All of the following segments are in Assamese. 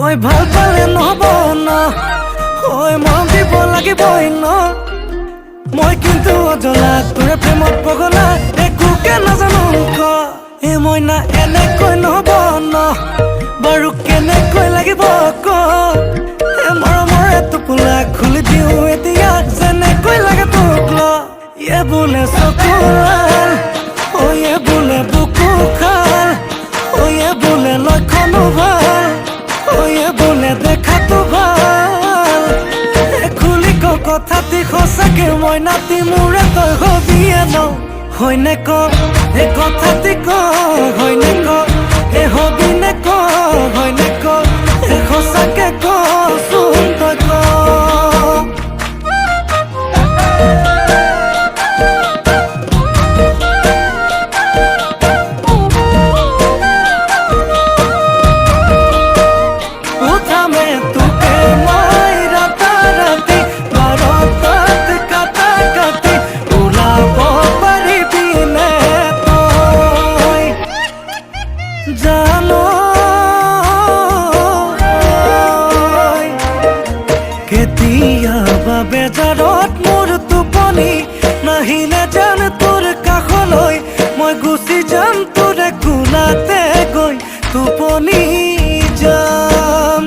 ঐ ভাল পালে নহব ন, ঐ মৰম দিব লাগিবই ন। মই কিন্তু অজলা তোৰে প্ৰেমত পগলা, একোকে নাজানো ক। এই মইনা এনেকৈ নহব ন, বাৰু কেনেকৈ লাগিব ক। মৰমৰ টোপোলা খুলি দিওঁ এতিয়া, যেনেকৈ লাগে তোক ল। ইয়ে বোলে চকু লাল, ইয়ে বোলে বুকু খাল, ইয়ে বোলে লক্ষণো ভাল, ইয়ে বোলে দেখাতো ভাল। খুলি ক কথাটি সঁচাকে মই নাতি মোৰে তই হবিয়ে ন। হয়নে ক এই কথাটি ক, হয়নে ক এই হবি নে ক, হয়নে ক এই সঁচাকে ক চোন তই ক। কেতিয়াবা বেজাৰত মোৰ টোপনি নাহিলে জান তোৰ কাষলৈ, মই গুচি যাম তোৰে কোলাতে গৈ টোপনি যাম।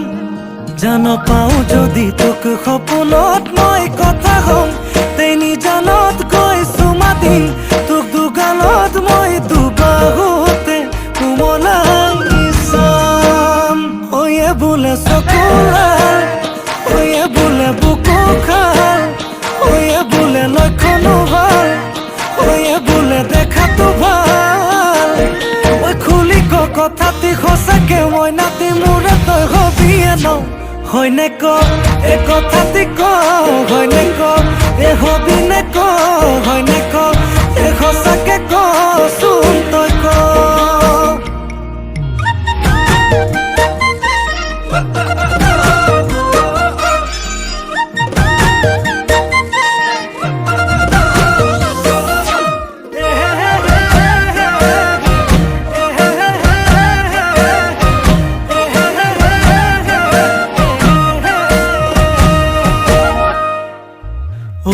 জান পাওঁ যদি তোক সপোনত মই কথা হম, তেনি জানত গৈ চুমা দিম তোক দুগালত মই দুবাহুতে কোমলাই চাম। ইয়ে বোলে চকু লাল, ইয়ে বোলে বুকু খাল, ইয়ে বোলে লক্ষণো ভাল, ইয়ে বোলে দেখাতো ভাল। খুলি ক কথাটি সঁচাকে মই নাতি মোৰে তই হবিয়ে ন। হয়নে ক এই কথাটি ক, হয়নে ক এই হবি নে ক, হয়নে ক এই সঁচাকে ক চোন তই ক।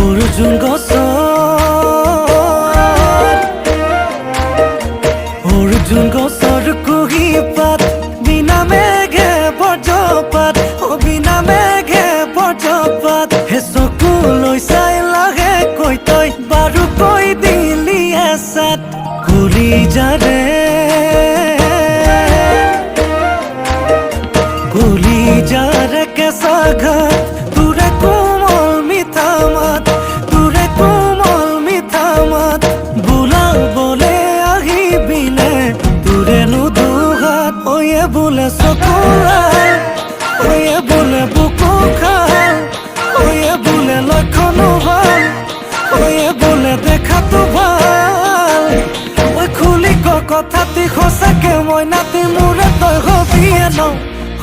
অৰ্জুন গছত, অৰ্জুন গছৰ কুহি পাত, বিনা মেঘে বজ্ৰপাত, বিনা মেঘে বজ্ৰপাত। হে চকু লৈ চাই লাহে কৈ তই বাৰু কৈ দিলি এচাত। কলিজাৰে কলিজাৰে কেঁচা ঘাট, তোৰে কোমল মিঠা মাত, তোৰে কোমল মিঠা মাত। বোলাবলে আহিবিনে তোৰেনো দুহাত, ইয়ে বোলে চকু লাল, ইয়ে বোলে বুকু খাল, ইয়ে বোলে লক্ষণো ভাল, ইয়ে বোলে দেখাতো ভাল। খুলি ক কথাটি সঁচাকে মই নাতি মোৰে তই হবিয়ে ন।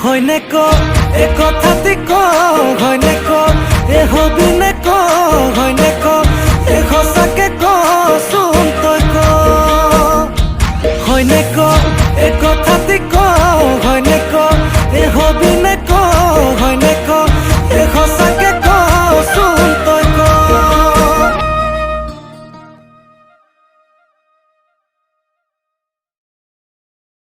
হয়নে ক এই কথাটি ক, হয়নে ক এই হবি নে ক, হয়নে ক এই সঁচাকে ক চোন তই ক। হয়নে ক এই কথাটি ক, হয়নে ক এই হবি নে ক, হয়নে